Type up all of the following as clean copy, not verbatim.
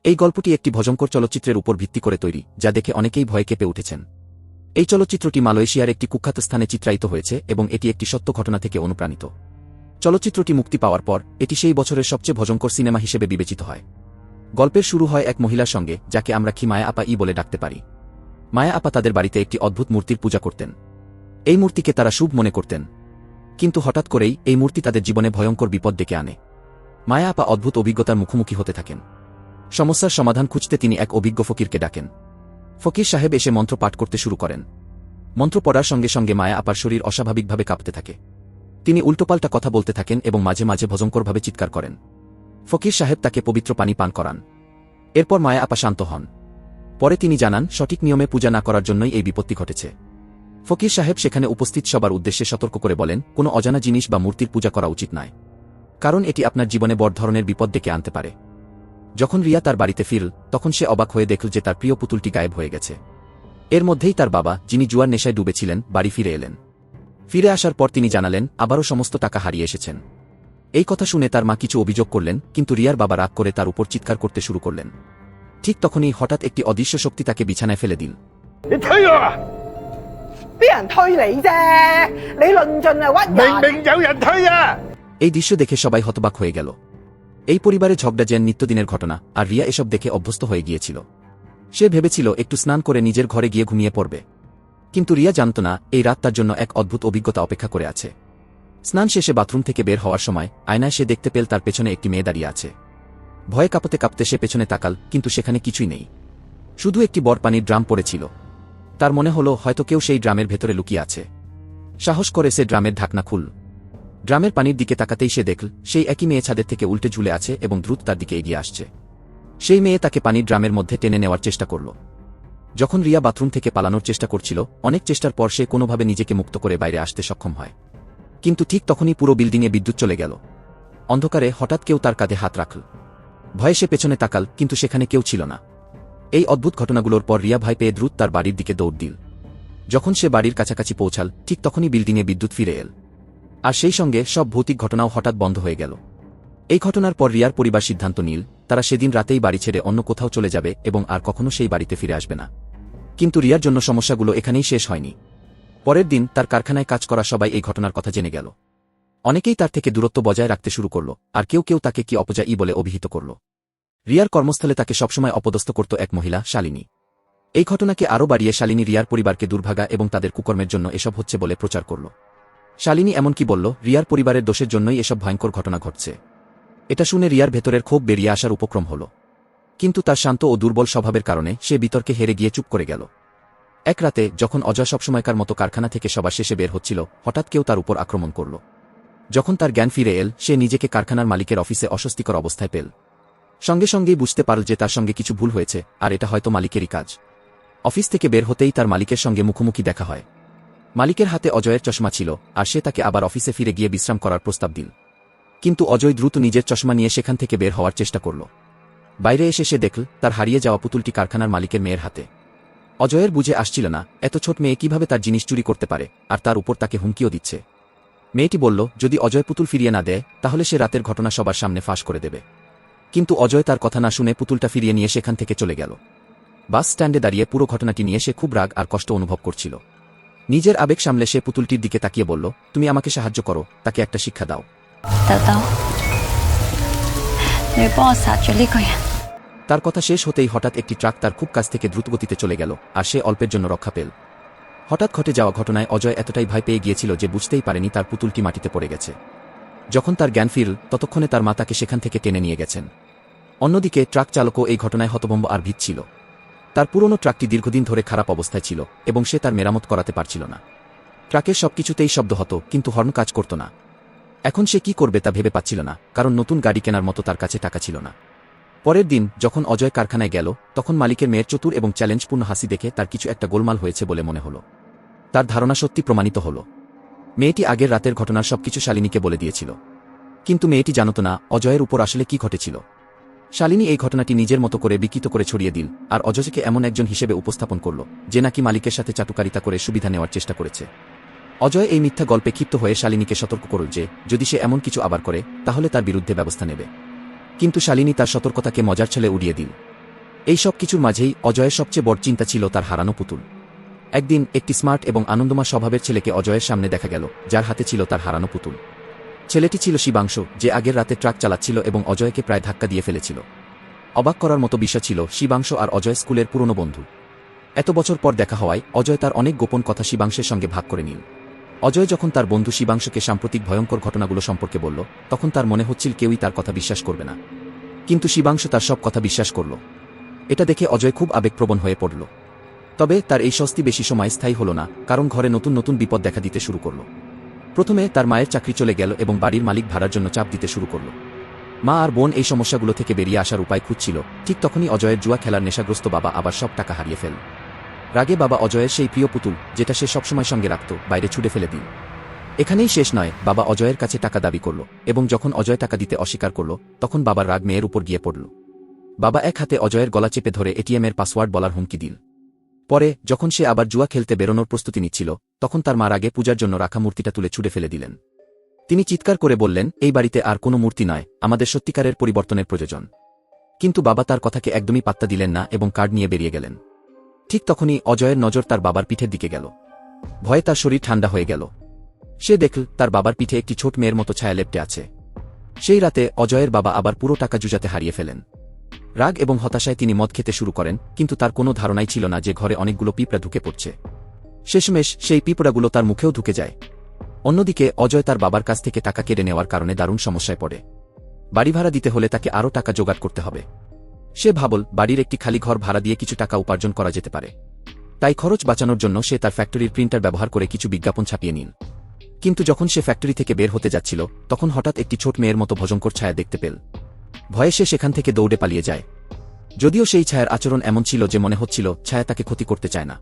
এই গল্পটি একটি ভয়ঙ্কর চলচ্চিত্রের উপর ভিত্তি করে তৈরি, যা দেখে অনেকেই ভয়ে কেঁপে উঠেছেন। এই চলচ্চিত্রটি মালয়েশিয়ার একটি কুখ্যাত স্থানে চিত্রায়িত হয়েছে এবং এটি একটি সত্য ঘটনা থেকে অনুপ্রাণিত। চলচ্চিত্রটি মুক্তি পাওয়ার পর এটি সেই বছরের সবচেয়ে ভয়ঙ্কর সিনেমা হিসেবে বিবেচিত হয়। গল্পের শুরু হয় এক মহিলার সঙ্গে, যাকে আমরা মায়া আপা বলে ডাকতে পারি। মায়া আপা তাদের বাড়িতে একটি অদ্ভুত মূর্তির পূজা করতেন। এই মূর্তিকে তারা শুভ মনে করতেন, কিন্তু হঠাৎ করেই এই মূর্তি তাদের জীবনে ভয়ঙ্কর বিপদ ডেকে আনে। মায়া আপা অদ্ভুত অভিজ্ঞতার মুখোমুখি হতে থাকেন। সমস্যার সমাধান খুঁজতে তিনি এক অভিজ্ঞ ফকিরকে ডাকেন। ফকির সাহেব এসে মন্ত্র পাঠ করতে শুরু করেন। মন্ত্র পড়ার সঙ্গে সঙ্গে মায়া আপার শরীর অস্বাভাবিকভাবে কাঁপতে থাকে। তিনি উল্টোপাল্টা কথা বলতে থাকেন এবং মাঝে মাঝে ভয়ঙ্করভাবে চিৎকার করেন। ফকির সাহেব তাকে পবিত্র পানি পান করান। এরপর মায়া আপা শান্ত হন। পরে তিনি জানান সঠিক নিয়মে পূজা না করার জন্যই এই বিপত্তি ঘটেছে। ফকির সাহেব সেখানে উপস্থিত সবার উদ্দেশ্যে সতর্ক করে বলেন, কোনো অজানা জিনিস বা মূর্তির পূজা করা উচিত নয়, কারণ এটি আপনার জীবনে বড় ধরনের বিপদ ডেকে আনতে পারে। যখন রিয়া তার বাড়িতে ফিরল, তখন সে অবাক হয়ে দেখল যে তার প্রিয় পুতুলটি গায়েব হয়ে গেছে। এর মধ্যেই তার বাবা, যিনি জুয়ার নেশায় ডুবেছিলেন, বাড়ি ফিরে এলেন। ফিরে আসার পর তিনি জানালেন আবারও সমস্ত টাকা হারিয়ে এসেছেন। এই কথা শুনে তার মা কিছু অভিযোগ করলেন, কিন্তু রিয়ার বাবা রাগ করে তার উপর চিৎকার করতে শুরু করলেন। ঠিক তখনই হঠাৎ একটি অদৃশ্য শক্তি তাকে বিছানায় ফেলে দিল। এই দৃশ্য দেখে সবাই হতবাক হয়ে গেল। এই পরিবারে ঝগড়া যেন নিত্যদিনের ঘটনা, আর রিয়া এসব দেখে অভ্যস্ত হয়ে গিয়েছিল। সে ভেবেছিল একটু স্নান করে নিজের ঘরে গিয়ে ঘুমিয়ে পড়বে, কিন্তু রিয়া জানত না এই রাত তার জন্য এক অদ্ভুত অভিজ্ঞতা অপেক্ষা করে আছে। স্নান শেষে বাথরুম থেকে বের হওয়ার সময় আয়নায় সে দেখতে পেল তার পেছনে একটি মেয়ে দাঁড়িয়ে আছে। ভয়ে কাঁপতে কাঁপতে সে পেছনে তাকাল, কিন্তু সেখানে কিছুই নেই, শুধু একটি বড় পানির ড্রাম পড়েছিল। তার মনে হলো হয়তো কেউ সেই ড্রামের ভেতরে লুকিয়ে আছে। সাহস করে সে ড্রামের ঢাকনা খুলল। ড্রামের পানির দিকে তাকাতেই সে দেখল সেই একই মেয়ে ছাদের থেকে উল্টে ঝুলে আছে এবং দ্রুত তার দিকে এগিয়ে আসছে। সেই মেয়ে তাকে পানির ড্রামের মধ্যে টেনে নেওয়ার চেষ্টা করল। যখন রিয়া বাথরুম থেকে পালানোর চেষ্টা করছিল, অনেক চেষ্টার পর সে কোনোভাবে নিজেকে মুক্ত করে বাইরে আসতে সক্ষম হয়। কিন্তু ঠিক তখনই পুরো বিল্ডিংয়ে বিদ্যুৎ চলে গেল। অন্ধকারে হঠাৎ কেউ তার কাঁধে হাত রাখল। ভয়ে সে পেছনে তাকাল, কিন্তু সেখানে কেউ ছিল না। এই অদ্ভুত ঘটনাগুলোর পর রিয়া ভয় পেয়ে দ্রুত তার বাড়ির দিকে দৌড় দিল। যখন সে বাড়ির কাছাকাছি পৌঁছাল, ঠিক তখনই বিল্ডিংয়ে বিদ্যুৎ ফিরে এল, আর সেই সঙ্গে সব ভৌতিক ঘটনাও হঠাৎ বন্ধ হয়ে গেল। এই ঘটনার পর রিয়ার পরিবার সিদ্ধান্ত নিল তারা সেদিন রাতেই বাড়ি ছেড়ে অন্য কোথাও চলে যাবে এবং আর কখনো সেই বাড়িতে ফিরে আসবে না। কিন্তু রিয়ার জন্য সমস্যাগুলো এখানেই শেষ হয়নি। পরের দিন তার কারখানায় কাজ করা সবাই এই ঘটনার কথা জেনে গেল। অনেকেই তার থেকে দূরত্ব বজায় রাখতে শুরু করল, আর কেউ কেউ তাকে কি অপজয়ী বলে অভিহিত করল। রিয়ার কর্মস্থলে তাকে সবসময় অপদস্থ করত এক মহিলা, শালিনী। এই ঘটনাকে আরও বাড়িয়ে শালিনী রিয়ার পরিবারকে দুর্ভাগা এবং তাদের কুকর্মের জন্য এসব হচ্ছে বলে প্রচার করল। শালিনী এমনকি বলল রিয়ার পরিবারের দোষের জন্যই এসব ভয়ঙ্কর ঘটনা ঘটছে। এটা শুনে রিয়ার ভেতরের ক্ষোভ বেরিয়ে আসার উপক্রম হল, কিন্তু তার শান্ত ও দুর্বল স্বভাবের কারণে সে বিতর্কে হেরে গিয়ে চুপ করে গেল। এক রাতে যখন অজয় সবসময়কার মতো কারখানা থেকে সবার শেষে বের হচ্ছিল, হঠাৎ কেউ তার উপর আক্রমণ করল। যখন তার জ্ঞান ফিরে এল, সে নিজেকে কারখানার মালিকের অফিসে অস্বস্তিকর অবস্থায় পেল। সঙ্গে সঙ্গেই বুঝতে পারল যে তার সঙ্গে কিছু ভুল হয়েছে, আর এটা হয়তো মালিকেরই কাজ। অফিস থেকে বের হতেই তার মালিকের সঙ্গে মুখোমুখি দেখা হয়। মালিকের হাতে অজয়ের চশমা ছিল, আর সে তাকে আবার অফিসে ফিরে গিয়ে বিশ্রাম করার প্রস্তাব দিল। কিন্তু অজয় দ্রুত নিজের চশমা নিয়ে সেখান থেকে বের হওয়ার চেষ্টা করল। বাইরে এসে সে দেখল তার হারিয়ে যাওয়া পুতুলটি কারখানার মালিকের মেয়ের হাতে। অজয়ের বুঝে আসছিল না এত ছোট মেয়ে কিভাবে তার জিনিস চুরি করতে পারে, আর তার উপর তাকে হুমকিও দিচ্ছে। মেয়েটি বলল যদি অজয় পুতুল ফিরিয়ে না দেয়, তাহলে সে রাতের ঘটনা সবার সামনে ফাঁস করে দেবে। কিন্তু অজয় তার কথা না শুনে পুতুলটা ফিরিয়ে নিয়ে সেখান থেকে চলে গেল। বাস স্ট্যান্ডে দাঁড়িয়ে পুরো ঘটনাটি নিয়ে সে খুব রাগ আর কষ্ট অনুভব করছিল। নিজের আবেগ সামলে সে পুতুলটির দিকে তাকিয়ে বলল, তুমি আমাকে সাহায্য করো, তাকে একটা শিক্ষা দাও। তার কথা শেষ হতেই হঠাৎ একটি ট্রাক তার খুব কাছ থেকে দ্রুতগতিতে চলে গেল, আর সে অল্পের জন্য রক্ষা পেল। হঠাৎ ঘটে যাওয়া ঘটনায় অজয় এতটাই ভয় পেয়ে গিয়েছিল যে বুঝতেই পারেনি তার পুতুলটি মাটিতে পড়ে গেছে। যখন তার জ্ঞান ফিরল, ততক্ষণে তার মা তাকে সেখান থেকে টেনে নিয়ে গেছেন। অন্যদিকে ট্রাক চালকও এই ঘটনায় হতভম্ব আর ভীত ছিল। তার পুরনো ট্রাকটি দীর্ঘদিন ধরে খারাপ অবস্থায় ছিল এবং সে তার মেরামত করাতে পারছিল না। ট্রাকের সবকিছুতেই শব্দ হতো, কিন্তু হর্ন কাজ করত না। এখন সে কি করবে তা ভেবে পাচ্ছিল না, কারণ নতুন গাড়ি কেনার মতো তার কাছে টাকা ছিল না। পরের দিন যখন অজয় কারখানায় গেল, তখন মালিকের মেয়ের চতুর এবং চ্যালেঞ্জপূর্ণ হাসি দেখে তার কিছু একটা গোলমাল হয়েছে বলে মনে হল। তার ধারণা সত্যি প্রমাণিত হল। মেয়েটি আগের রাতের ঘটনার সবকিছু শালিনীকে বলে দিয়েছিল, কিন্তু মেয়েটি জানত না অজয়ের উপর আসলে কি ঘটেছিল। শালিনী এই ঘটনাটি নিজের মতো করে বিকৃত করে ছড়িয়ে দিল, আর অজয়কে এমন একজন হিসেবে উপস্থাপন করল যে নাকি মালিকের সাথে চাটুকারিতা করে সুবিধা নেওয়ার চেষ্টা করেছে। অজয় এই মিথ্যা গল্পে ক্ষিপ্ত হয়ে শালিনীকে সতর্ক করল যে যদি সে এমন কিছু আবার করে, তাহলে তার বিরুদ্ধে ব্যবস্থা নেবে। কিন্তু শালিনী তার সতর্কতাকে মজার ছলে উড়িয়ে দিল। এই সব কিছুর মাঝেই অজয়ের সবচেয়ে বড় চিন্তা ছিল তার হারানো পুতুল। একদিন একটি স্মার্ট এবং আনন্দময় স্বভাবের ছেলেকে অজয়ের সামনে দেখা গেল, যার হাতে ছিল তার হারানো পুতুল। ছেলেটি ছিল শিবাংশু, যে আগের রাতে ট্রাক চালাচ্ছিল এবং অজয়কে প্রায় ধাক্কা দিয়ে ফেলেছিল। অবাক করার মতো বিষয় ছিল, শিবাংশু আর অজয় স্কুলের পুরনো বন্ধু। এত বছর পর দেখা হওয়ায় অজয় তার অনেক গোপন কথা শিবাংশের সঙ্গে ভাগ করে নিল। অজয় যখন তার বন্ধু শিবাংশুকে সাম্প্রতিক ভয়ঙ্কর ঘটনাগুলো সম্পর্কে বলল, তখন তার মনে হচ্ছিল কেউই তার কথা বিশ্বাস করবে না। কিন্তু শিবাংশু তার সব কথা বিশ্বাস করল। এটা দেখে অজয় খুব আবেগপ্রবণ হয়ে পড়ল। তবে তার এই স্বস্তি বেশি সময় স্থায়ী হল না, কারণ ঘরে নতুন নতুন বিপদ দেখা দিতে শুরু করল। প্রথমে তার মায়ের চাকরি চলে গেল এবং বাড়ির মালিক ভাড়ার জন্য চাপ দিতে শুরু করল। মা আর বোন এই সমস্যাগুলো থেকে বেরিয়ে আসার উপায় খুঁজছিল। ঠিক তখনই অজয়ের জুয়া খেলার নেশাগ্রস্ত বাবা আবার সব টাকা হারিয়ে ফেল। রাগে বাবা অজয়ের সেই প্রিয় পুতুল, যেটা সে সবসময় সঙ্গে রাখত, বাইরে ছুড়ে ফেলে দিল। এখানেই শেষ নয়, বাবা অজয়ের কাছে টাকা দাবি করল এবং যখন অজয় টাকা দিতে অস্বীকার করল, তখন বাবার রাগ মেয়ের উপর গিয়ে পড়ল। বাবা এক হাতে অজয়ের গলা চেপে ধরে এটিএমের পাসওয়ার্ড বলার হুমকি দিল। পরে যখন সে আবার জুয়া খেলতে বেরোনোর প্রস্তুতি নিচ্ছিল, তখন তার মার আগে পূজার জন্য রাখা মূর্তিটা তুলে ছুড়ে ফেলে দিলেন। তিনি চিৎকার করে বললেন, এই বাড়িতে আর কোনো মূর্তি নয়, আমাদের সত্যিকারের পরিবর্তনের প্রয়োজন। কিন্তু বাবা তার কথাকে একদমই পাত্তা দিলেন না এবং কার্ড নিয়ে বেরিয়ে গেলেন। ঠিক তখনই অজয়ের নজর তার বাবার পিঠের দিকে গেল। ভয়ে তার শরীর ঠান্ডা হয়ে গেল। সে দেখল তার বাবার পিঠে একটি ছোট মেয়ের মতো ছায়া লেপ্টে আছে। সেই রাতে অজয়ের বাবা আবার পুরো টাকা জুজাতে হারিয়ে ফেলেন। রাগ এবং হতাশায় তিনি মদ খেতে শুরু করেন, কিন্তু তার কোনো ধারণাই ছিল না যে ঘরে অনেকগুলো পিঁপড়া ঢুকে পড়ছে। শেষমেশ সেই পিঁপড়াগুলো তার মুখেও ঢুকে যায়। অন্যদিকে অজয় তার বাবার কাছ থেকে টাকা কেড়ে নেওয়ার কারণে দারুণ সমস্যায় পড়ে। বাড়ি ভাড়া দিতে হলে তাকে আরও টাকা জোগাড় করতে হবে। সে ভাবল, বাড়ির একটি খালি ঘর ভাড়া দিয়ে কিছু টাকা উপার্জন করা যেতে পারে। তাই খরচ বাঁচানোর জন্য সে তার ফ্যাক্টরির প্রিন্টার ব্যবহার করে কিছু বিজ্ঞাপন ছাপিয়ে নিল। কিন্তু যখন সে ফ্যাক্টরি থেকে বের হতে যাচ্ছিল, তখন হঠাৎ একটি ছোট মেয়ের মতো ভয়ঙ্কর ছায়া দেখতে পেল। ভয়ে সে সেখান থেকে দৌড়ে পালিয়ে যায়। যদিও সেই ছায়ার আচরণ এমন ছিল যে মনে হচ্ছিল ছায়া তাকে ক্ষতি করতে চায় না,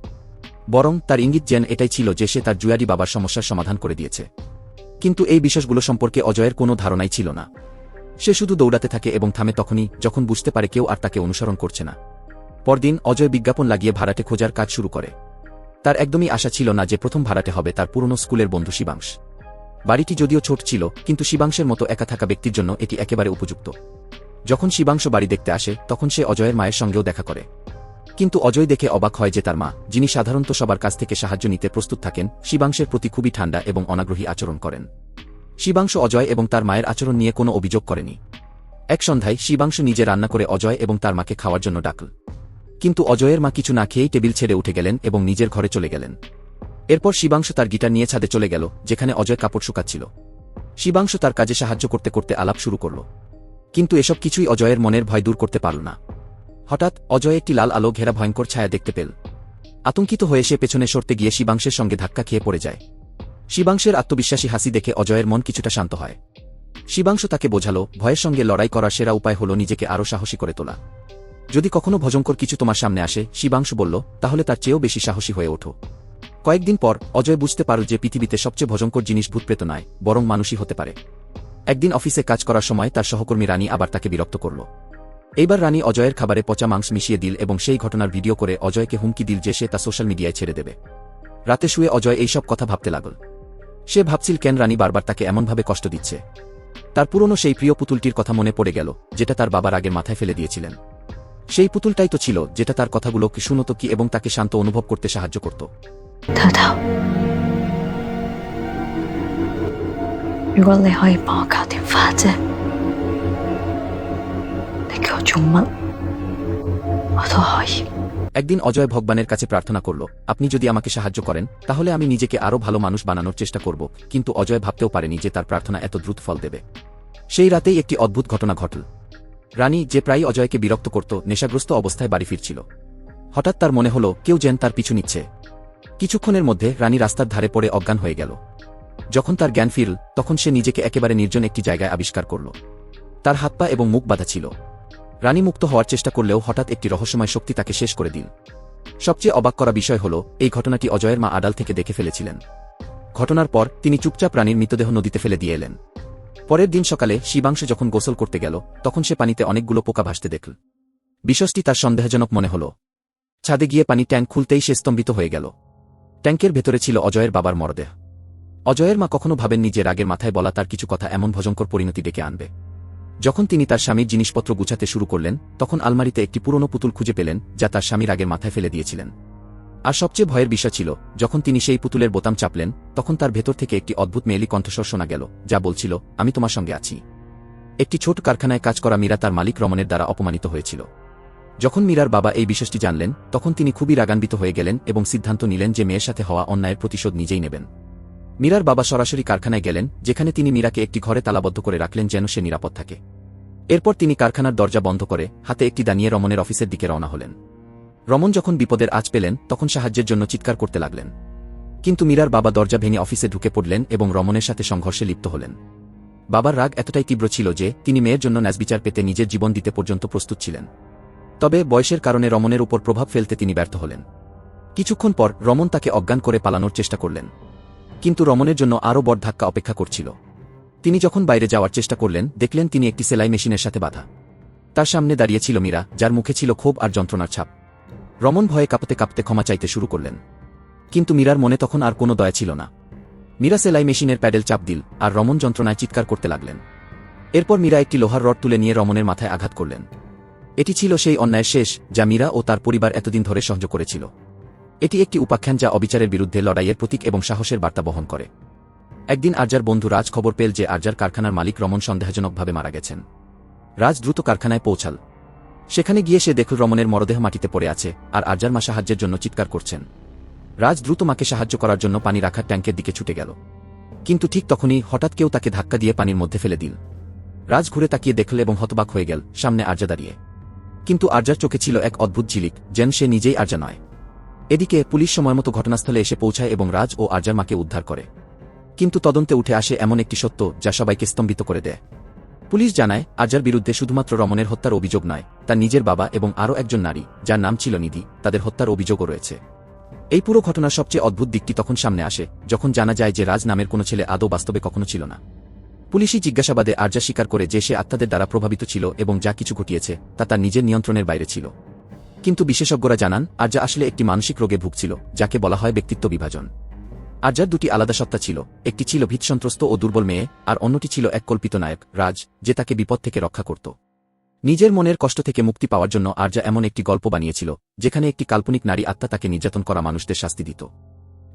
বরং তার ইঙ্গিত যেন এটাই ছিল যে সে তার জুয়ারি বাবার সমস্যার সমাধান করে দিয়েছে। কিন্তু এই বিষয়গুলো সম্পর্কে অজয়ের কোনো ধারণাই ছিল না। সে শুধু দৌড়াতে থাকে এবং থামে তখনই যখন বুঝতে পারে কেউ আর তাকে অনুসরণ করছে না। পরদিন অজয় বিজ্ঞাপন লাগিয়ে ভাড়াটে খোঁজার কাজ শুরু করে। তার একদমই আশা ছিল না যে প্রথম ভাড়াটে হবে তার পুরনো স্কুলের বন্ধু শিবাংশ। বাড়িটি যদিও ছোট ছিল, কিন্তু শিবাংশের মতো একা থাকা ব্যক্তির জন্য এটি একেবারে উপযুক্ত। যখন শিবাংশ বাড়ি দেখতে আসে, তখন সে অজয়ের মায়ের সঙ্গেও দেখা করে। কিন্তু অজয় দেখে অবাক হয় যে তার মা, যিনি সাধারণত সবার কাছ থেকে সাহায্য নিতে প্রস্তুত থাকেন, শিবাংশের প্রতি খুবই ঠান্ডা এবং অনাগ্রহী আচরণ করেন। শিবাংশ অজয় এবং তার মায়ের আচরণ নিয়ে কোনো অভিযোগ করেনি। এক সন্ধ্যায় শিবাংশ নিজে রান্না করে অজয় এবং তার মাকে খাওয়ার জন্য ডাকল। কিন্তু অজয়ের মা কিছু না খেয়েই টেবিল ছেড়ে উঠে গেলেন এবং নিজের ঘরে চলে গেলেন। এরপর শিবাংশ তার গিটার নিয়ে ছাদে চলে গেল, যেখানে অজয় কাপড় শুকাচ্ছিল। শিবাংশ তার কাজে সাহায্য করতে করতে আলাপ শুরু করল। কিন্তু এসব কিছুই অজয়ের মনের ভয় দূর করতে পারল না। হঠাৎ অজয় একটি লাল আলো ঘেরা ভয়ঙ্কর ছায়া দেখতে পেল। আতঙ্কিত হয়ে সে পেছনে সরতে গিয়ে শিবাংশের সঙ্গে ধাক্কা খেয়ে পড়ে যায়। শিবাংশের আত্মবিশ্বাসী হাসি দেখে অজয়ের মন কিছুটা শান্ত হয়। শিবাংশ তাকে বোঝাল, ভয়ের সঙ্গে লড়াই করার সেরা উপায় হল নিজেকে আরও সাহসী করে তোলা। যদি কখনো ভয়ঙ্কর কিছু তোমার সামনে আসে, শিবাংশ বলল, তাহলে তার চেয়েও বেশি সাহসী হয়ে ওঠো। কয়েকদিন পর অজয় বুঝতে পারল যে পৃথিবীতে সবচেয়ে ভয়ঙ্কর জিনিস ভূতপ্রেত নয়, বরং মানুষই হতে পারে। একদিন অফিসে কাজ করার সময় তার সহকর্মী রানী আবার তাকে বিরক্ত করল। এইবার রানী অজয়ের খাবারে পচা মাংস মিশিয়ে দিল এবং সেই ঘটনার ভিডিও করে অজয়কে হুমকি দিল যে সে তা সোশ্যাল মিডিয়ায় ছেড়ে দেবে। রাতে শুয়ে অজয় এইসব কথা ভাবতে লাগল। সে ভাবছিল কেন রানী বারবার তাকে এমনভাবে কষ্ট দিচ্ছে। তার পুরনো সেই প্রিয় পুতুলটির কথা মনে পড়ে গেল, যেটা তার বাবার আগের মাথায় ফেলে দিয়েছিলেন। সেই পুতুলটাই তো ছিল যেটা তার কথাগুলোকে শুনত কি এবং তাকে শান্ত অনুভব করতে সাহায্য করত। একদিন অজয় ভগবানের কাছে প্রার্থনা করল, আপনি যদি আমাকে সাহায্য করেন, তাহলে আমি নিজেকে আরও ভালো মানুষ বানানোর চেষ্টা করব। কিন্তু অজয় ভাবতেও পারেনি যে তার প্রার্থনা এত দ্রুত ফল দেবে। সেই রাতেই একটি অদ্ভুত ঘটনা ঘটল। রানী, যে প্রায়ই অজয়কে বিরক্ত করত, নেশাগ্রস্ত অবস্থায় বাড়ি ফিরছিল। হঠাৎ তার মনে হল কেউ যেন তার পিছু নিচ্ছে। কিছুক্ষণের মধ্যে রানী রাস্তার ধারে পড়ে অজ্ঞান হয়ে গেল। যখন তার জ্ঞান ফিরল, তখন সে নিজেকে একেবারে নির্জন একটি জায়গায় আবিষ্কার করল। তার হাত পা এবং মুখ বাঁধা ছিল। রানী মুক্ত হওয়ার চেষ্টা করলেও হঠাৎ একটি রহস্যময় শক্তি তাকে শেষ করে দিল। সবচেয়ে অবাক করা বিষয় হল, এই ঘটনাটি অজয়ের মা আড়াল থেকে দেখে ফেলেছিলেন। ঘটনার পর তিনি চুপচাপ রানীর মৃতদেহ নদীতে ফেলে দিয়ে এলেন। পরের দিন সকালে শিবাংশ যখন গোসল করতে গেল, তখন সে পানিতে অনেকগুলো পোকা ভাসতে দেখল। বিষয়টি তার সন্দেহজনক মনে হল। ছাদে গিয়ে পানি ট্যাঙ্ক খুলতেই সে স্তম্ভিত হয়ে গেল। ট্যাঙ্কের ভেতরে ছিল অজয়ের বাবার মরদেহ। অজয়ের মা কখনো ভাবেননি যে রাগের মাথায় বলা তার কিছু কথা এমন ভয়ঙ্কর পরিণতি ডেকে আনবে। যখন তিনি তার স্বামীর জিনিসপত্র গুছাতে শুরু করলেন তখন আলমারিতে একটি পুরনো পুতুল খুঁজে পেলেন যা তার স্বামীর আগের মাথায় ফেলে দিয়েছিলেন। আর সবচেয়ে ভয়ের বিষয় ছিল যখন তিনি সেই পুতুলের বোতাম চাপলেন তখন তার ভেতর থেকে একটি অদ্ভুত মেয়েলি কণ্ঠস্বর শোনা গেল যা বলছিল, আমি তোমার সঙ্গে আছি। একটি ছোট কারখানায় কাজ করা মীরা তার মালিক রমনের দ্বারা অপমানিত হয়েছিল। যখন মীরার বাবা এই বিষয়টি জানলেন তখন তিনি খুবই রাগান্বিত হয়ে গেলেন এবং সিদ্ধান্ত নিলেন যে মেয়ের সাথে হওয়া অন্যায়ের প্রতিশোধ নিজেই নেবেন। মীরার বাবা সরাসরি কারখানায় গেলেন যেখানে তিনি মীরাকে একটি ঘরে তালাবদ্ধ করে রাখলেন যেন সে নিরাপদ থাকে। এরপর তিনি কারখানার দরজা বন্ধ করে হাতে একটি দা নিয়ে রমনের অফিসের দিকে রওনা হলেন। রমন যখন বিপদের আঁচ পেলেন তখন সাহায্যের জন্য চিৎকার করতে লাগলেন। কিন্তু মীরার বাবা দরজা ভেঙে অফিসে ঢুকে পড়লেন এবং রমনের সাথে সংঘর্ষে লিপ্ত হলেন। বাবার রাগ এতটাই তীব্র ছিল যে তিনি মেয়ের জন্য ন্যায়বিচার পেতে নিজের জীবন দিতে পর্যন্ত প্রস্তুত ছিলেন। তবে বয়সের কারণে রমনের উপর প্রভাব ফেলতে তিনি ব্যর্থ হলেন। কিছুক্ষণ পর রমন তাকে অজ্ঞান করে পালানোর চেষ্টা করলেন। কিন্তু রমনের জন্য আরও বড় ধাক্কা অপেক্ষা করছিল। তিনি যখন বাইরে যাওয়ার চেষ্টা করলেন দেখলেন তিনি একটি সেলাই মেশিনের সাথে বাঁধা। তার সামনে দাঁড়িয়ে ছিল মীরা, যার মুখে ছিল ক্ষোভ আর যন্ত্রণার ছাপ। রমন ভয়ে কাঁপতে কাঁপতে ক্ষমা চাইতে শুরু করলেন। কিন্তু মীরার মনে তখন আর কোনো দয়া ছিল না। মীরা সেলাই মেশিনের প্যাডেল চাপ দিল আর রমন যন্ত্রণায় চিৎকার করতে লাগলেন। এরপর মীরা একটি লোহার রড তুলে নিয়ে রমনের মাথায় আঘাত করলেন। এটি ছিল সেই অন্যায়ের শেষ যা মীরা ও তার পরিবার এতদিন ধরে সহ্য করেছিল। এটি একটি উপাখ্যান যা অবিচারের বিরুদ্ধে লড়াইয়ের প্রতীক এবং সাহসের বার্তা বহন করে। একদিন আরজার বন্ধু রাজ খবর পেল যে আরজার কারখানার মালিক রমন সন্দেহজনকভাবে মারা গেছেন। রাজ দ্রুত কারখানায় পৌঁছাল। সেখানে গিয়ে সে দেখল রমনের মরদেহ মাটিতে পড়ে আছে আর আরজার মা সাহায্যের জন্য চিৎকার করছেন। রাজ দ্রুত মাকে সাহায্য করার জন্য পানি রাখার ট্যাঙ্কের দিকে ছুটে গেল। কিন্তু ঠিক তখনই হঠাৎ কেউ তাকে ধাক্কা দিয়ে পানির মধ্যে ফেলে দিল। রাজ ঘুরে তাকিয়ে দেখল এবং হতবাক হয়ে গেল, সামনে আরজা দাঁড়িয়ে। কিন্তু আরজার চোখে ছিল এক অদ্ভুত ঝিলিক, যেন সে নিজেই আরজা নয়। এদিকে পুলিশ সময়মতো ঘটনাস্থলে এসে পৌঁছায় এবং রাজ ও আরজার মাকে উদ্ধার করে। কিন্তু তদন্তে উঠে আসে এমন একটি সত্য যা সবাইকে স্তম্ভিত করে দেয়। পুলিশ জানায় আরজার বিরুদ্ধে শুধুমাত্র রমনের হত্যার অভিযোগ নয়, তার নিজের বাবা এবং আরও একজন নারী যার নাম ছিল নিধি, তাদের হত্যার অভিযোগও রয়েছে। এই পুরো ঘটনার সবচেয়ে অদ্ভুত দিকটি তখন সামনে আসে যখন জানা যায় যে রাজ নামের কোনো ছেলে আদৌ বাস্তবে কখনো ছিল না। পুলিশি জিজ্ঞাসাবাদে আরজা স্বীকার করে যে সে আত্মাদের দ্বারা প্রভাবিত ছিল এবং যা কিছু ঘটিয়েছে তা তার নিজের নিয়ন্ত্রণের বাইরে ছিল। কিন্তু বিশেষজ্ঞরা জানান আরজা আসলে একটি মানসিক রোগে ভুগছিল যাকে বলা হয় ব্যক্তিত্ব বিভাজন। আরজার দুটি আলাদা সত্তা ছিল, একটি ছিল ভীতসন্ত্রস্ত ও দুর্বল মেয়ে আর অন্যটি ছিল এক কল্পিত নায়ক রাজ, যে তাকে বিপদ থেকে রক্ষা করত। নিজের মনের কষ্ট থেকে মুক্তি পাওয়ার জন্য আরজা এমন একটি গল্প বানিয়েছিল যেখানে একটি কাল্পনিক নারী আত্মা তাকে নির্যাতন করা মানুষদের শাস্তি দিত।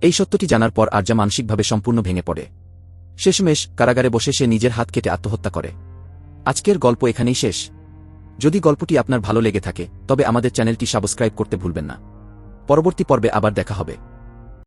এই সত্যটি জানার পর আরজা মানসিকভাবে সম্পূর্ণ ভেঙে পড়ে। শেষমেশ কারাগারে বসে সে নিজের হাত কেটে আত্মহত্যা করে। আজকের গল্প এখানেই শেষ। যদি গল্পটি আপনার ভালো লেগে থাকে তবে আমাদের চ্যানেলটি সাবস্ক্রাইব করতে ভুলবেন না। পরবর্তী পর্বে আবার দেখা হবে।